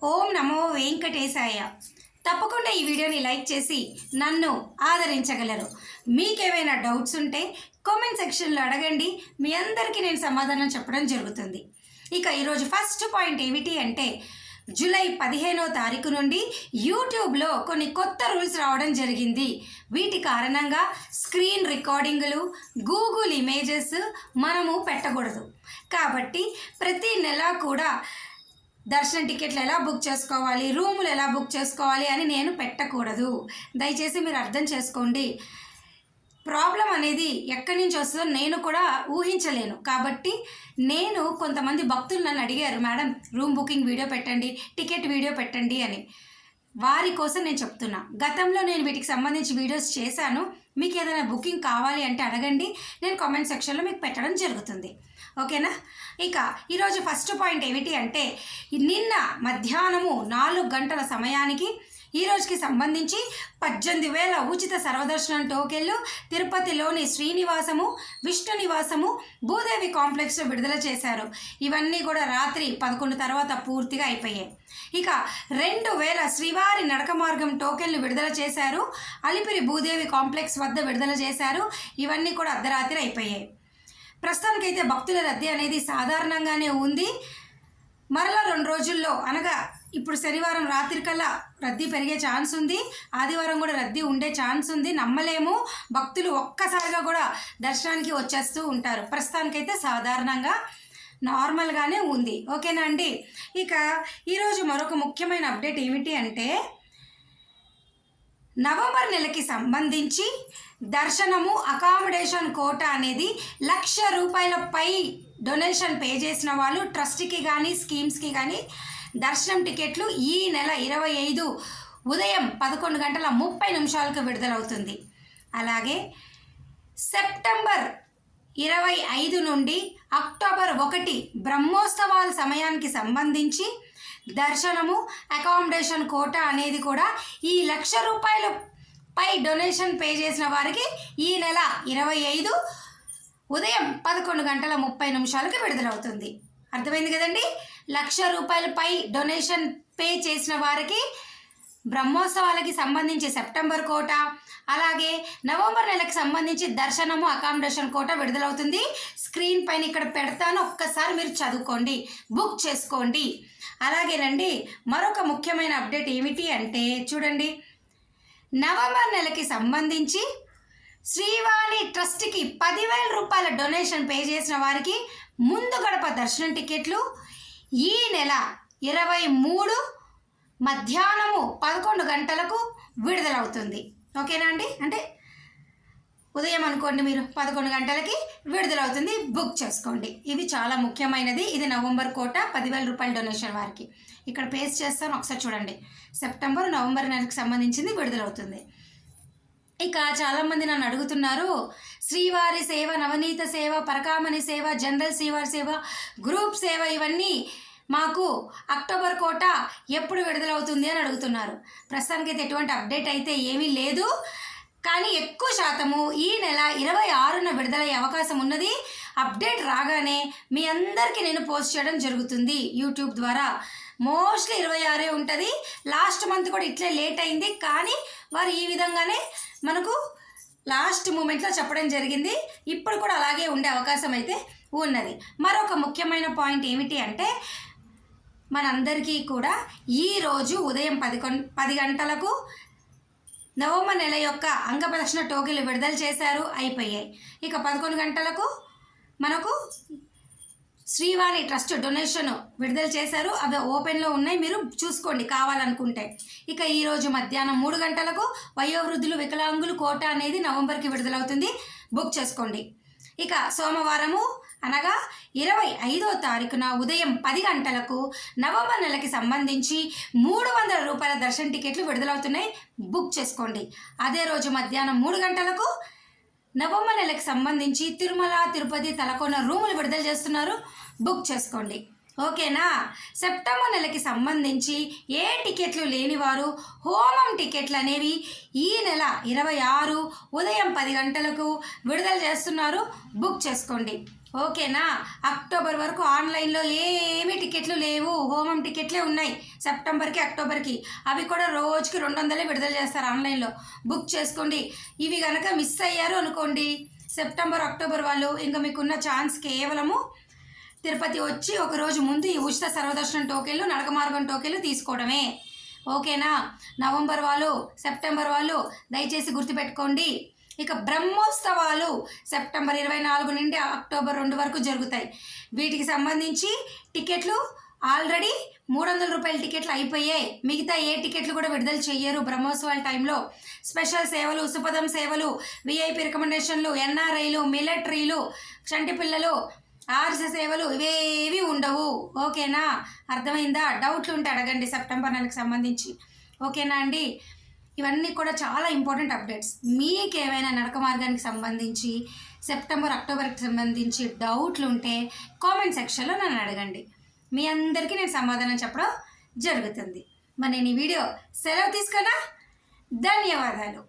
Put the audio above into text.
ఓం నమో వెంకటేశాయ. తప్పకుండా ఈ వీడియోని లైక్ చేసి నన్ను ఆదరించగలరు. మీకేమైనా డౌట్స్ ఉంటే కామెంట్ సెక్షన్లో అడగండి, మీ అందరికీ నేను సమాధానం చెప్పడం జరుగుతుంది. ఇక ఈరోజు ఫస్ట్ పాయింట్ ఏమిటి అంటే, జూలై 15వ తారీఖు నుండి యూట్యూబ్లో కొన్ని కొత్త రూల్స్ రావడం జరిగింది. వీటి కారణంగా స్క్రీన్ రికార్డింగులు, గూగుల్ ఇమేజెస్ మనము పెట్టకూడదు. కాబట్టి ప్రతి నెల కూడా దర్శనం టికెట్లు ఎలా బుక్ చేసుకోవాలి, రూములు ఎలా బుక్ చేసుకోవాలి అని నేను పెట్టకూడదు. దయచేసి మీరు అర్థం చేసుకోండి. ప్రాబ్లం అనేది ఎక్కడి నుంచి వస్తుందో నేను కూడా ఊహించలేను. కాబట్టి నేను కొంతమంది భక్తులు నన్ను అడిగారు, మేడం రూమ్ బుకింగ్ వీడియో పెట్టండి, టికెట్ వీడియో పెట్టండి అని. వారి కోసం నేను చెప్తున్నా. గతంలో నేను వీటికి సంబంధించి వీడియోస్ చేశాను. మీకు ఏదైనా బుకింగ్ కావాలి అంటే అడగండి, నేను కామెంట్ సెక్షన్లో మీకు పెట్టడం జరుగుతుంది. ఓకేనా? ఇక ఈరోజు ఫస్ట్ పాయింట్ ఏమిటి అంటే, నిన్న మధ్యాహ్నము 4 గంటల సమయానికి ఈ రోజుకి సంబంధించి 18,000 ఉచిత సర్వదర్శనం టోకెన్లు తిరుపతిలోని శ్రీనివాసము, విష్ణు నివాసము, భూదేవి కాంప్లెక్స్లో విడుదల చేశారు. ఇవన్నీ కూడా రాత్రి 11 తర్వాత పూర్తిగా అయిపోయాయి. ఇక 2,000 శ్రీవారి నడక మార్గం టోకెన్లు విడుదల చేశారు. అలిపిరి భూదేవి కాంప్లెక్స్ వద్ద విడుదల చేశారు. ఇవన్నీ కూడా అర్ధరాత్రి అయిపోయాయి. ప్రస్తుతానికైతే భక్తుల రద్దీ అనేది సాధారణంగానే ఉంది. మరలా 2 రోజుల్లో, అనగా ఇప్పుడు శనివారం రాత్రికల్లా రద్దీ పెరిగే ఛాన్స్ ఉంది, ఆదివారం కూడా రద్దీ ఉండే ఛాన్స్ ఉంది. నమ్మలేము, భక్తులు ఒక్కసారిగా కూడా దర్శనానికి వచ్చేస్తూ ఉంటారు. ప్రస్తుతానికైతే సాధారణంగా నార్మల్గానే ఉంది. ఓకేనా అండి? ఇక ఈరోజు మరొక ముఖ్యమైన అప్డేట్ ఏమిటి అంటే, నవంబర్ నెలకి సంబంధించి దర్శనము అకామిడేషన్ కోటా అనేది 1,00,000 రూపాయల పై డొనేషన్ పే చేసిన వాళ్ళు ట్రస్ట్కి కానీ స్కీమ్స్కి కానీ దర్శనం టికెట్లు ఈ నెల 25 ఉదయం 11:30 విడుదలవుతుంది. అలాగే సెప్టెంబర్ 25 నుండి అక్టోబర్ 1 బ్రహ్మోత్సవాల సమయానికి సంబంధించి దర్శనము అకామిడేషన్ కోటా అనేది కూడా ఈ 1,00,000 రూపాయలు పై డొనేషన్ పే చేసిన వారికి ఈ నెల 25 ఉదయం 11:30 విడుదలవుతుంది. అర్థమైంది కదండి? 1,00,000 రూపాయల పై డొనేషన్ పే చేసిన వారికి బ్రహ్మోత్సవాలకి సంబంధించి సెప్టెంబర్ కోట, అలాగే నవంబర్ నెలకు సంబంధించి దర్శనము అకామిడేషన్ కోట విడుదలవుతుంది. స్క్రీన్ పైన ఇక్కడ పెడతాను, ఒక్కసారి మీరు చదువుకోండి, బుక్ చేసుకోండి. అలాగేనండి, మరొక ముఖ్యమైన అప్డేట్ ఏమిటి అంటే చూడండి, నవంబర్ నెలకి సంబంధించి శ్రీవాణి ట్రస్ట్కి 10,000 రూపాయల డొనేషన్ పే చేసిన వారికి ముందు గడప దర్శనం టికెట్లు ఈ నెల 23 మధ్యాహ్నము 11 గంటలకు విడుదలవుతుంది. ఓకేనా అండి? అంటే ఉదయం అనుకోండి, మీరు 11 గంటలకి విడుదలవుతుంది, బుక్ చేసుకోండి. ఇది చాలా ముఖ్యమైనది. ఇది నవంబర్ కోట 10,000 రూపాయల డొనేషన్ వారికి. ఇక్కడ పేస్ట్ చేస్తాను, ఒకసారి చూడండి. సెప్టెంబర్ నవంబర్ నెలకు సంబంధించింది విడుదలవుతుంది. ఇక చాలామంది నన్ను అడుగుతున్నారు, శ్రీవారి సేవ, నవనీత సేవ, పరకామణి సేవ, జనరల్ శ్రీవారి సేవ, గ్రూప్ సేవ, ఇవన్నీ మాకు అక్టోబర్ కోట ఎప్పుడు విడుదలవుతుంది అని అడుగుతున్నారు. ప్రస్తుతానికి అయితే ఎటువంటి అప్డేట్ అయితే ఏమీ లేదు, కానీ ఎక్కువ శాతము ఈ నెల 26న విడుదలయ్యే అవకాశం ఉన్నది. అప్డేట్ రాగానే మీ అందరికీ నేను పోస్ట్ చేయడం జరుగుతుంది యూట్యూబ్ ద్వారా. మోస్ట్లీ 26 ఉంటుంది. లాస్ట్ మంత్ కూడా ఇట్లే లేట్ అయింది, కానీ వారు ఈ విధంగానే మనకు లాస్ట్ మూమెంట్లో చెప్పడం జరిగింది. ఇప్పుడు కూడా అలాగే ఉండే అవకాశం అయితే ఉన్నది. మరొక ముఖ్యమైన పాయింట్ ఏమిటి అంటే, మనందరికీ కూడా ఈరోజు ఉదయం 10 గంటలకు నవంబర్ నెల యొక్క అంగప్రదక్షిణ టోకెన్లు విడుదల చేశారు, అయిపోయాయి. ఇక 11 గంటలకు మనకు శ్రీవాణి ట్రస్ట్ డొనేషన్ విడుదల చేశారు. అవి ఓపెన్లో ఉన్నాయి, మీరు చూసుకోండి కావాలనుకుంటే. ఇక ఈరోజు మధ్యాహ్నం 3 గంటలకు వయోవృద్ధులు, వికలాంగులు కోటా అనేది నవంబర్కి విడుదలవుతుంది, బుక్ చేసుకోండి. ఇక సోమవారము అనగా 25వ తారీఖున ఉదయం 10 గంటలకు నవంబర్ నెలకి సంబంధించి 300 రూపాయల దర్శన టికెట్లు విడుదలవుతున్నాయి, బుక్ చేసుకోండి. అదే రోజు మధ్యాహ్నం 3 గంటలకు నవంబర్ నెలకు సంబంధించి తిరుమల, తిరుపతి, తలకోన రూములు విడుదల చేస్తున్నారు, బుక్ చేసుకోండి. ఓకేనా? సెప్టెంబర్ నెలకి సంబంధించి ఏ టికెట్లు లేనివారు హోమం టికెట్లు అనేవి ఈ నెల 26 ఉదయం 10 గంటలకు విడుదల చేస్తున్నారు, బుక్ చేసుకోండి. ఓకేనా. అక్టోబర్ వరకు ఆన్లైన్లో ఏమీ టికెట్లు లేవు, హోమం టికెట్లే ఉన్నాయి సెప్టెంబర్కి అక్టోబర్కి. అవి కూడా రోజుకి 200 విడుదల చేస్తారు ఆన్లైన్లో. బుక్ చేసుకోండి. ఇవి కనుక మిస్ అయ్యారు అనుకోండి సెప్టెంబర్ అక్టోబర్ వాళ్ళు, ఇంకా మీకున్న ఛాన్స్ కేవలము తిరుపతి వచ్చి ఒక రోజు ముందు ఈ ఉచిత సర్వదర్శనం టోకెన్లు, నడక మార్గం టోకెన్లు తీసుకోవడమే. ఓకేనా. నవంబర్ వాళ్ళు, సెప్టెంబర్ వాళ్ళు దయచేసి గుర్తుపెట్టుకోండి. ఇక బ్రహ్మోత్సవాలు సెప్టెంబర్ 24 నుండి అక్టోబర్ 2 వరకు జరుగుతాయి. వీటికి సంబంధించి టికెట్లు ఆల్రెడీ 300 రూపాయల టికెట్లు అయిపోయాయి. మిగతా ఏ టికెట్లు కూడా విడుదల చెయ్యరు బ్రహ్మోత్సవాల టైంలో. స్పెషల్ సేవలు, సుపదం సేవలు, విఐపి రికమెండేషన్లు, ఎన్ఆర్ఐలు, మిలిటరీలు, చంటి పిల్లలు, ఆర్స సేవలు ఇవేవి ఉండవు. ఓకేనా. అర్థమైందా? డౌట్లు ఉంటే అడగండి సెప్టెంబర్ నెలకు సంబంధించి. ఓకేనా అండి. ఇవన్నీ కూడా చాలా ఇంపార్టెంట్ అప్డేట్స్. మీకు ఏమైనా నడక మార్గానికి సంబంధించి సెప్టెంబర్ అక్టోబర్కి సంబంధించి డౌట్లు ఉంటే కామెంట్ సెక్షన్లో నన్ను అడగండి. మీ అందరికీ నేను సమాధానం చెప్పడం జరుగుతుంది. మరి నేను ఈ వీడియో సెలవు తీసుకున్నా. ధన్యవాదాలు.